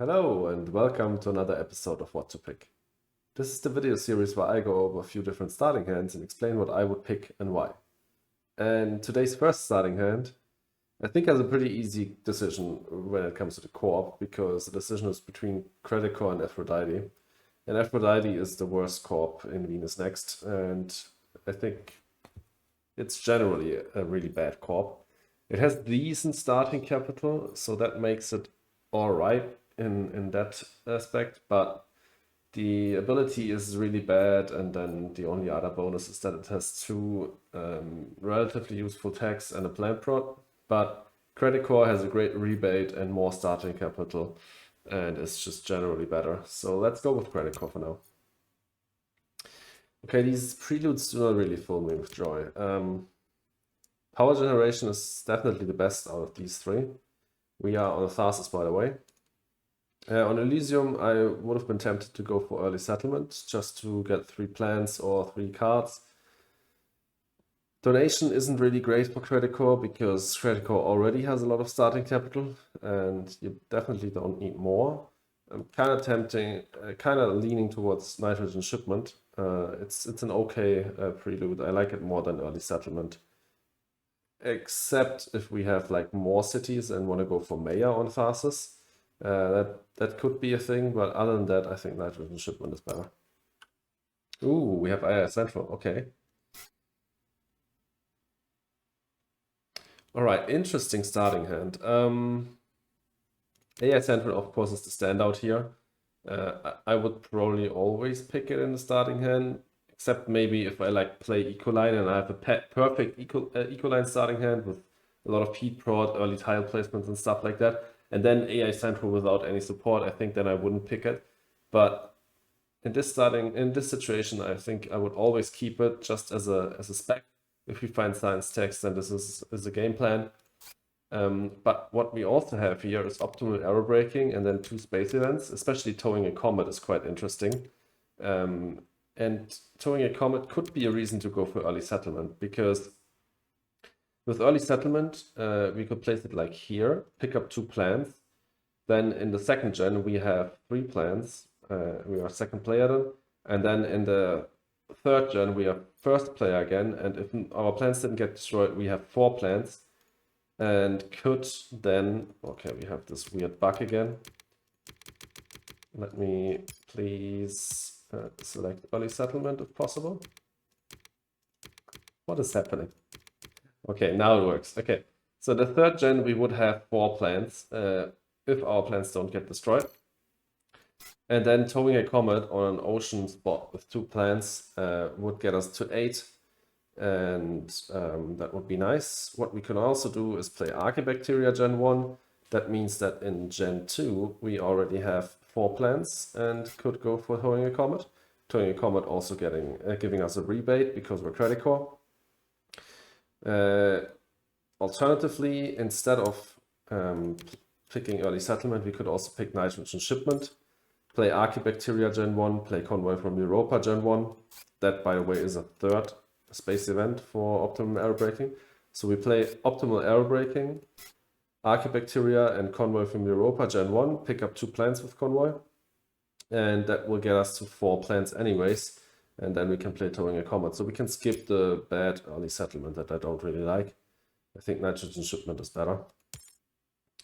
Hello and welcome to another episode of What to Pick. This is the video series where I go over a few different starting hands and explain what I would pick and why. And today's first starting hand, I think, has a pretty easy decision when it comes to the co-op, because the decision is between Credicor and Aphrodite. And Aphrodite is the worst co-op in Venus Next, and I think it's generally a really bad co-op. It has decent starting capital, so that makes it alright in that aspect, but the ability is really bad, and then the only other bonus is that it has two relatively useful tags and a plant prod, but Credicor has a great rebate and more starting capital, and it's just generally better. So let's go with Credicor for now. Okay, these preludes do not really fill me with joy. Power generation is definitely the best out of these three. We are on a Tharsis, by the way. On Elysium, I would have been tempted to go for early settlement, just to get 3 plants or 3 cards. Donation isn't really great for Credicor, because Credicor already has a lot of starting capital, and you definitely don't need more. I'm kind of leaning towards nitrogen shipment. It's an okay prelude. I like it more than early settlement. Except if we have like more cities and want to go for mayor on Tharsis. That could be a thing, but other than that, I think nitrogen shipment is better. Ooh, we have AI Central. Okay. All right, interesting starting hand. AI Central, of course, is the standout here. I would probably always pick it in the starting hand, except maybe if I like play Ecoline and I have a perfect Ecoline starting hand with a lot of Pete prod, early tile placements and stuff like that, and then AI Central without any support, I think then I wouldn't pick it. But in this situation, I think I would always keep it just as a spec. If we find science text, then this is a game plan. But what we also have here is optimal arrow braking and then 2 space events. Especially towing a comet is quite interesting. And towing a comet could be a reason to go for early settlement, because with early settlement, we could place it like here, pick up 2 plants. Then in the second gen, we have 3 plants. We are second player then. And then in the third gen, we are first player again. And if our plants didn't get destroyed, we have 4 plants. And could then, okay, we have this weird bug again. Let me please select early settlement if possible. What is happening? Okay, now it works. Okay, so the third gen, we would have 4 plants if our plants don't get destroyed. And then towing a comet on an ocean spot with 2 plants would get us to 8. And that would be nice. What we can also do is play Archibacteria Gen 1. That means that in Gen 2, we already have 4 plants and could go for towing a comet. Towing a comet also giving us a rebate because we're Credicor. Alternatively, instead of picking early settlement, we could also pick nitrogen shipment, play Archibacteria Gen 1, play Convoy from Europa Gen 1. That, by the way, is a 3rd space event for optimal arrow braking. So we play optimal arrow braking, Archibacteria and Convoy from Europa Gen 1, pick up 2 plants with Convoy, and that will get us to 4 plants anyways, and then we can play towing a comet. So we can skip the bad early settlement that I don't really like. I think nitrogen shipment is better,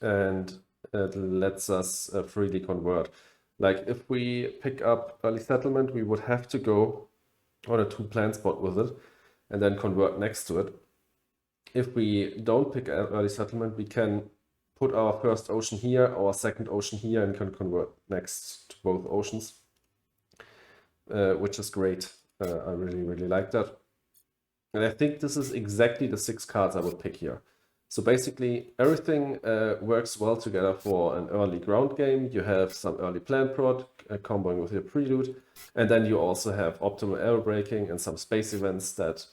and it lets us freely convert. Like if we pick up early settlement, we would have to go on a 2 plant spot with it and then convert next to it. If we don't pick early settlement, we can put our first ocean here, our second ocean here, and can convert next to both oceans, which is great. I really like that. And I think this is exactly the 6 cards I would pick here. So basically everything works well together for an early ground game. You have some early plant prod comboing with your prelude, and then you also have optimal arrow braking and some space events that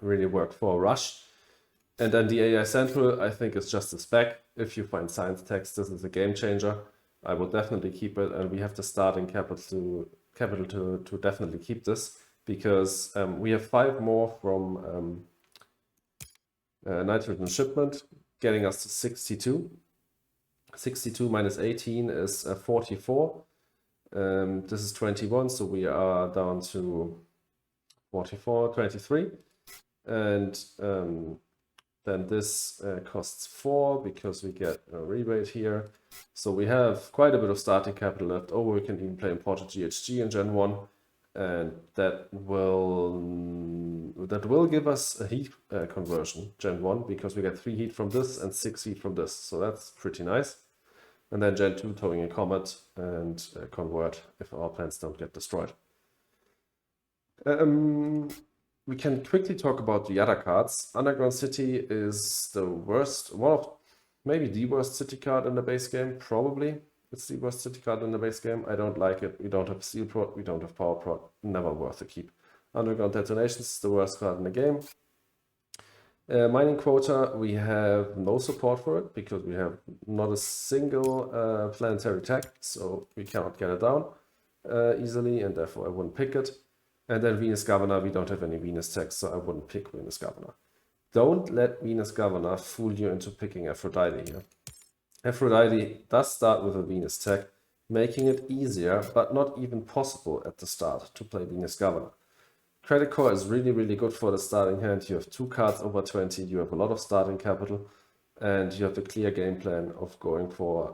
really work for a rush. And then the AI Central, I think, is just a spec. If you find science text, this is a game changer. I will definitely keep it, and we have the starting capital to definitely keep this, because we have 5 more from nitrogen shipment, getting us to 62. 62 minus 18 is 44. This is 21, so we are down to 44, 23. And then this costs 4 because we get a rebate here. So we have quite a bit of starting capital left over. We can even play imported GHG in Gen 1. And that will give us a heat conversion, Gen 1, because we get 3 heat from this and 6 heat from this. So that's pretty nice. And then Gen 2 towing a comet and convert if our plants don't get destroyed. We can quickly talk about the other cards. Underground City is the worst, maybe the worst city card in the base game, probably. It's the worst city card in the base game. I don't like it. We don't have Steel Prot, we don't have Power Prot. Never worth a keep. Underground Detonations is the worst card in the game. Mining Quota, we have no support for it because we have not a single planetary tech, so we cannot get it down easily, and therefore I wouldn't pick it. And then Venus Governor, we don't have any Venus techs, so I wouldn't pick Venus Governor. Don't let Venus Governor fool you into picking Aphrodite here. Aphrodite does start with a Venus tech, making it easier, but not even possible at the start to play Venus Governor. Credicor is really, really good for the starting hand. You have 2 cards over 20, you have a lot of starting capital, and you have a clear game plan of going for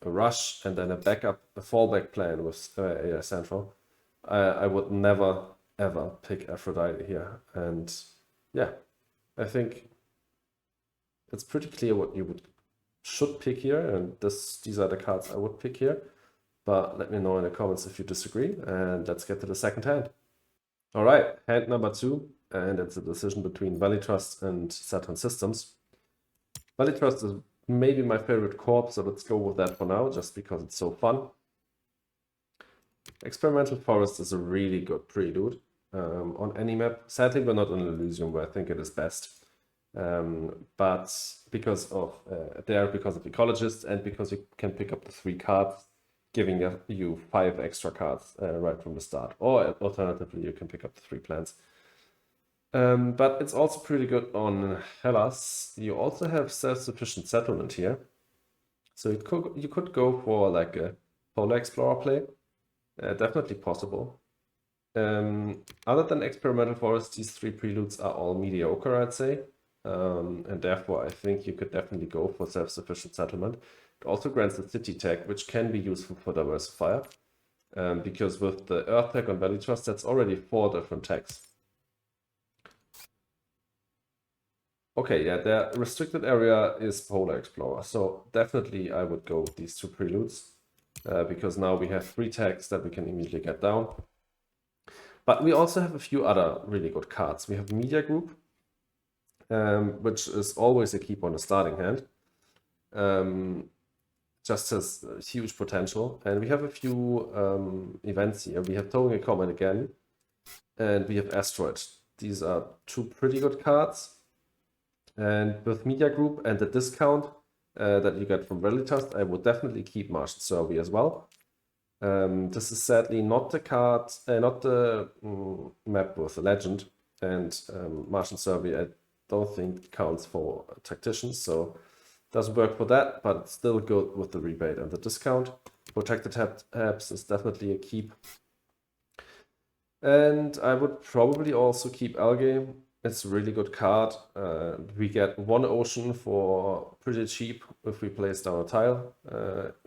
a rush and then a fallback plan with AI Central. I would never, ever pick Aphrodite here. And yeah, I think it's pretty clear what you should pick here, and these are the cards I would pick here. But let me know in the comments if you disagree, and let's get to the second hand. All right, hand number 2, and it's a decision between Valley Trust and Saturn Systems. Valley Trust is maybe my favorite corp, so let's go with that for now, just because it's so fun. Experimental Forest is a really good prelude on any map. Sadly, we're not on Elysium, where I think it is best. But because of ecologists, and because you can pick up the 3 cards, giving you 5 extra cards right from the start. Or alternatively, you can pick up the 3 plants. But it's also pretty good on Hellas. You also have self-sufficient settlement here. So you could go for like a Polar Explorer play. Definitely possible. Other than Experimental Forest, these 3 preludes are all mediocre, I'd say. And therefore, I think you could definitely go for self-sufficient settlement. It also grants a city tag, which can be useful for Diversifier. Because with the Earth tag on Valley Trust, that's already 4 different tags. Okay, yeah, the restricted area is Polar Explorer. So definitely I would go with these 2 preludes. Because now we have 3 tags that we can immediately get down. But we also have a few other really good cards. We have Media Group, which is always a keep on the starting hand. Just has huge potential. And we have a few events here. We have Towing a Comet again, and we have Asteroid. These are 2 pretty good cards. And with Media Group and the discount that you get from Valley Trust, I would definitely keep Martian Survey as well. This is sadly not the card, not the map with the legend, and Martian Survey I don't think counts for tacticians, so it doesn't work for that, but it's still good with the rebate and the discount. Protected Habs is definitely a keep. And I would probably also keep Algae. It's a really good card. We get 1 ocean for pretty cheap if we place down a tile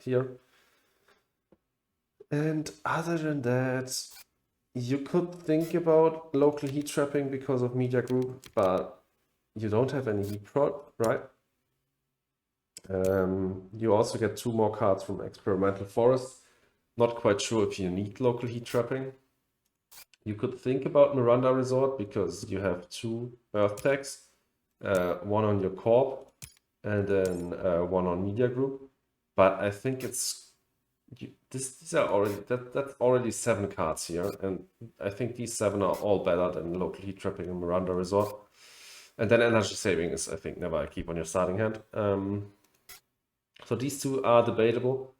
here. And other than that, you could think about local heat trapping because of Media Group, but you don't have any heat prot, right? You also get 2 more cards from Experimental Forest. Not quite sure if you need local heat trapping. You could think about Miranda Resort because you have 2 Earth tags, 1 on your corp and then 1 on Media Group. But I think these are already that's already 7 cards here, and I think these 7 are all better than local heat trapping and Miranda Resort. And then energy saving is, I think, never a keep on your starting hand. So these 2 are debatable,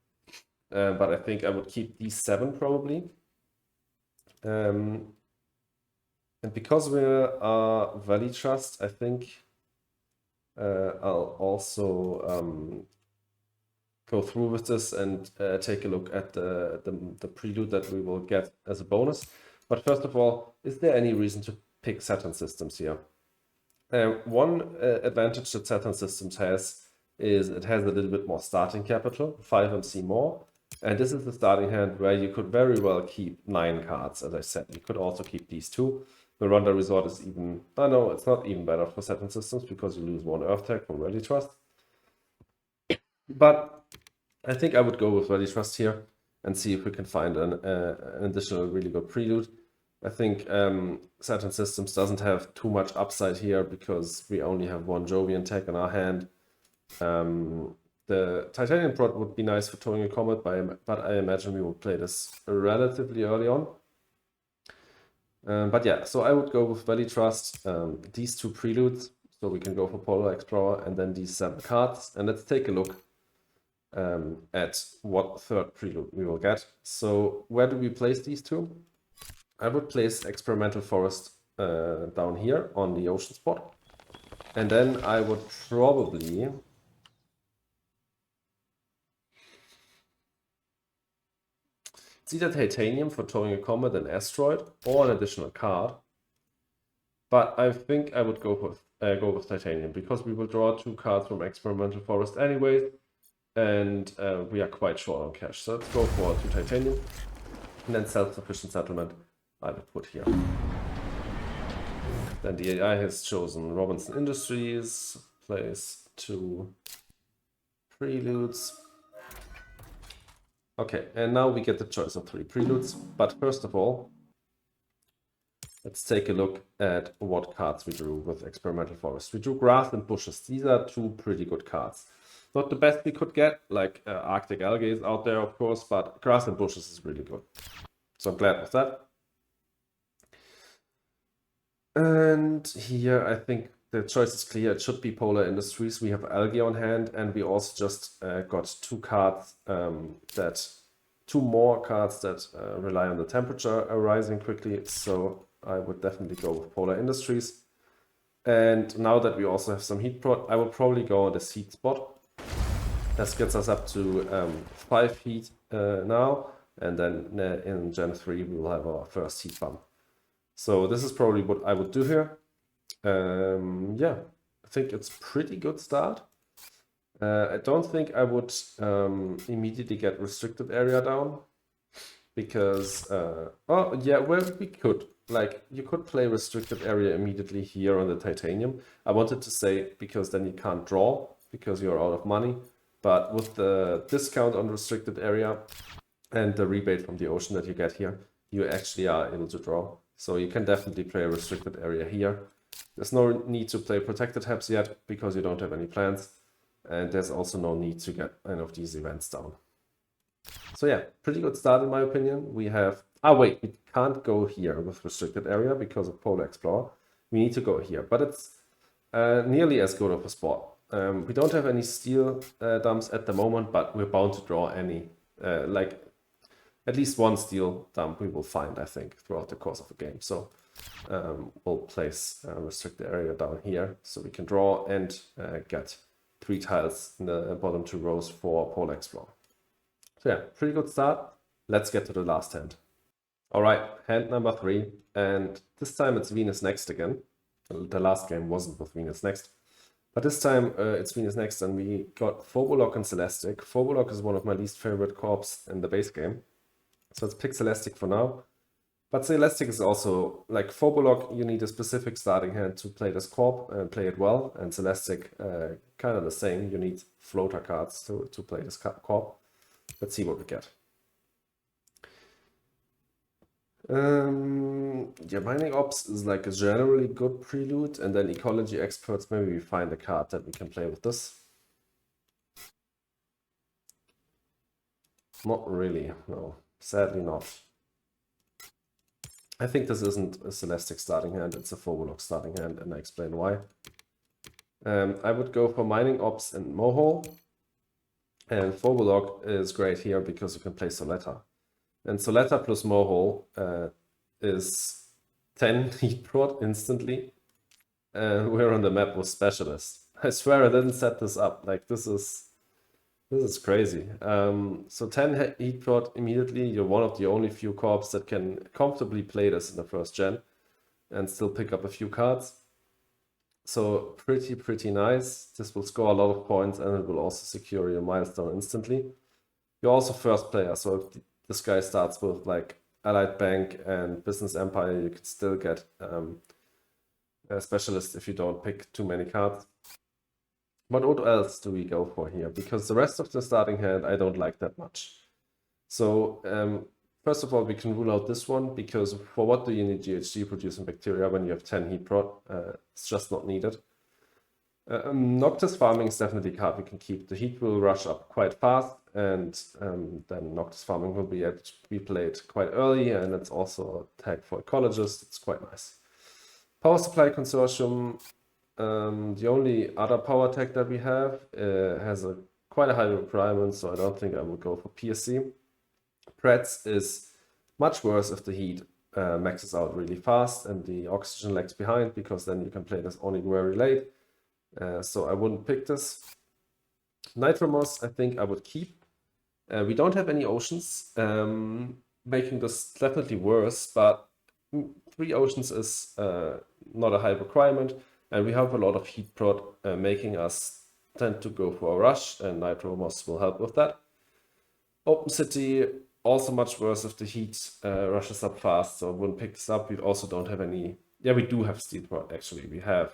but I think I would keep these 7 probably. And because we are Valley Trust, I think I'll also go through with this and take a look at the prelude that we will get as a bonus. But first of all, is there any reason to pick Saturn systems here? One advantage that Saturn systems has is it has a little bit more starting capital, 5 MC more. And this is the starting hand where you could very well keep 9 cards, as I said. You could also keep these 2. The Ronda Resort is even, I know it's not even better for Saturn systems because you lose 1 Earth tag from Rally Trust. But I think I would go with Rally Trust here and see if we can find an additional really good prelude. I think Saturn systems doesn't have too much upside here because we only have 1 Jovian tag in our hand. The Titanium Prod would be nice for towing a Comet, but I imagine we will play this relatively early on. But yeah, so I would go with Valley Trust, these 2 preludes, so we can go for Polar Explorer, and then these 7 cards. And let's take a look at what 3rd prelude we will get. So where do we place these 2? I would place Experimental Forest down here on the ocean spot. And then I would probably... It's either Titanium for towing a Comet, an Asteroid, or an additional card. But I think I would go with Titanium because we will draw 2 cards from Experimental Forest anyways, and we are quite short on cash. So let's go for 2 Titanium, and then Self-Sufficient Settlement I would put here. Then the AI has chosen Robinson Industries, place 2 preludes. Okay, and now we get the choice of 3 preludes, but first of all, let's take a look at what cards we drew with Experimental Forest. We drew Grass and Bushes. These are 2 pretty good cards. Not the best we could get, like Arctic Algae is out there, of course, but Grass and Bushes is really good. So I'm glad with that. And here I think the choice is clear. It should be Polar Industries. We have Algae on hand, and we also just got 2 cards 2 more cards that rely on the temperature rising quickly. So I would definitely go with Polar Industries. And now that we also have some heat prod, I will probably go on this heat spot. This gets us up to 5 heat now, and then in Gen 3 we will have our first heat bump. So this is probably what I would do here. Yeah, I think it's pretty good start. I don't think I would immediately get restricted area down because, oh yeah, well, we could. Like, you could play restricted area immediately here on the Titanium. I wanted to say because then you can't draw because you're out of money. But with the discount on restricted area and the rebate from the ocean that you get here, you actually are able to draw. So you can definitely play a restricted area here. There's no need to play protected tabs yet because you don't have any plans. And there's also no need to get any of these events down. So yeah, pretty good start in my opinion. We have... Ah wait, we can't go here with restricted area because of Polar Explorer. We need to go here, but it's nearly as good of a spot. We don't have any steel dumps at the moment, but we're bound to draw any. Like at least 1 steel dump we will find, I think, throughout the course of the game. So we'll place a restricted area down here so we can draw and get 3 tiles in the bottom 2 rows for Polar Explorer. So yeah, pretty good start. Let's get to the last hand. All right, hand number 3, and this time it's Venus Next again. The last game wasn't with Venus Next, but this time it's Venus Next, and we got Phobolog and Celestic. Phobolog is one of my least favorite corps in the base game, so let's pick Celestic for now. But Celestic is also, like Phobolog, you need a specific starting hand to play this corp and play it well, and Celestic, kind of the same. You need floater cards to play this corp. Let's see what we get. Yeah, Mining Ops is like a generally good prelude, and then Ecology Experts, maybe we find a card that we can play with this. Not really, no, sadly not. I think this isn't a Celestic starting hand, it's a Phobolog starting hand, and I explain why. I would go for Mining Ops and Mohole, and Phobolog is great here because you can play Soletta. And Soletta plus Mohole is 10 heat prod instantly. And we're on the map with Specialist. I swear I didn't set this up. Like, this is This is crazy. So 10 heat prod immediately. You're one of the only few corps that can comfortably play this in the first gen and still pick up a few cards. So pretty nice. This will score a lot of points and it will also secure your milestone instantly. You're also first player, so if this guy starts with like Allied Bank and Business Empire, you could still get a specialist if you don't pick too many cards. But what else do we go for here? Because the rest of the starting hand I don't like that much. So first of all, we can rule out this one, because for what do you need GHG producing bacteria when you have 10 heat prod? It's just not needed. Noctis farming is definitely a card we can keep. The heat will rush up quite fast, and then Noctis farming will be able to be played quite early, and it's also a tag for ecologists. It's quite nice. Power supply consortium. The only other power tag that we have has quite a high requirement, so I don't think I would go for PSC. Preds is much worse if the heat maxes out really fast and the oxygen lags behind, because then you can play this only very late. So I wouldn't pick this. Nitromos, I think I would keep. We don't have any oceans, making this definitely worse, but 3 oceans is not a high requirement, and we have a lot of heat prod, making us tend to go for a rush, and Nitromos will help with that. Open City, also much worse if the heat rushes up fast, so I wouldn't pick this up. We also don't have any... Yeah, we do have steel prod, actually. We have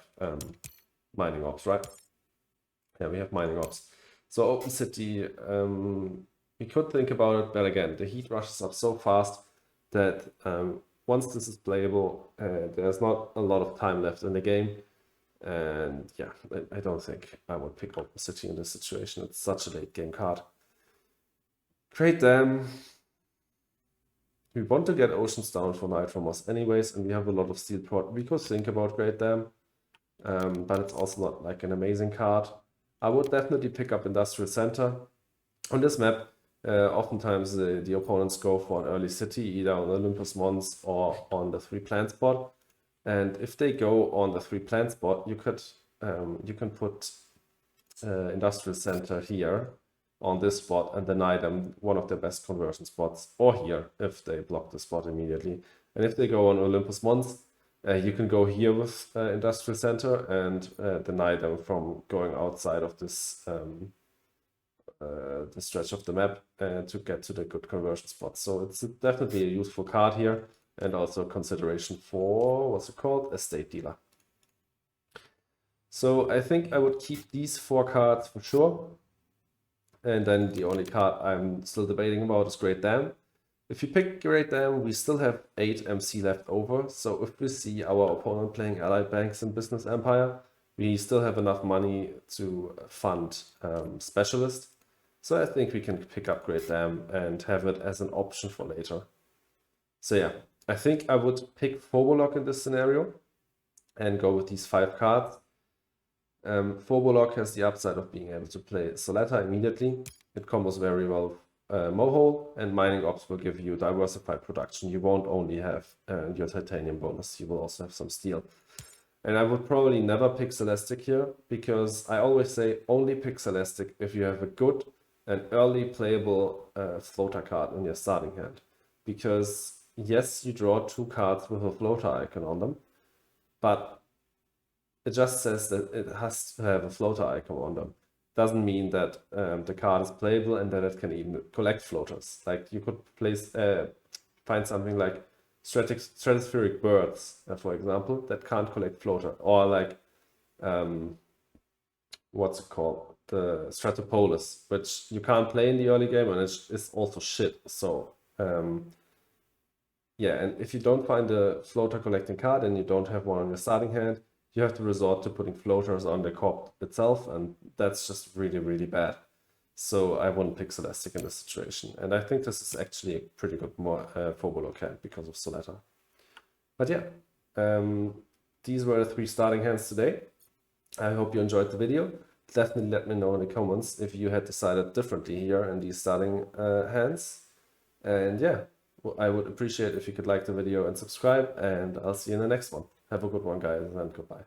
mining ops, right? Yeah, we have mining ops. So Open City, we could think about it, but again, the heat rushes up so fast that once this is playable, there's not a lot of time left in the game. And yeah, I don't think I would pick Open City in this situation. It's such a late game card. Great Dam. We want to get Oceans down for Nitromos anyways, and we have a lot of steel prod. We could think about Great Dam, but it's also not like an amazing card. I would definitely pick up Industrial Center. On this map, oftentimes the opponents go for an early city, either on Olympus Mons or on the 3 plant spot. And if they go on the 3 plant spot, you can put Industrial Center here on this spot and deny them one of their best conversion spots, or here if they block the spot immediately. And if they go on Olympus Mons, you can go here with Industrial Center and deny them from going outside of this the stretch of the map to get to the good conversion spots. So it's definitely a useful card here, and also consideration for, what's it called? Estate Dealer. So I think I would keep these 4 cards for sure. And then the only card I'm still debating about is Great Dam. If you pick Great Dam, we still have 8 MC left over. So if we see our opponent playing Allied Banks and Business Empire, we still have enough money to fund Specialist. So I think we can pick up Great Dam and have it as an option for later. So yeah, I think I would pick Phobolog in this scenario and go with these 5 cards. Phobolog has the upside of being able to play Soletta immediately. It combos very well Mohole, and Mining Ops will give you diversified production. You won't only have your titanium bonus, you will also have some steel. And I would probably never pick Celestic here, because I always say only pick Celestic if you have a good and early playable floater card in your starting hand. Because yes, you draw 2 cards with a floater icon on them, but it just says that it has to have a floater icon on them. Doesn't mean that the card is playable and that it can even collect floaters. Like you could place, find something like stratospheric birds, for example, that can't collect floater, or like what's it called, the Stratopolis, which you can't play in the early game, and it's also shit. So yeah, and if you don't find a floater collecting card and you don't have one on your starting hand, you have to resort to putting floaters on the corp itself, and that's just really, really bad. So I wouldn't pick Celestic in this situation. And I think this is actually a pretty good Phobolog hand because of Soletta. But yeah, these were the 3 starting hands today. I hope you enjoyed the video. Definitely let me know in the comments if you had decided differently here in these starting hands. And yeah, I would appreciate if you could like the video and subscribe, and I'll see you in the next one. Have a good one, guys, and goodbye.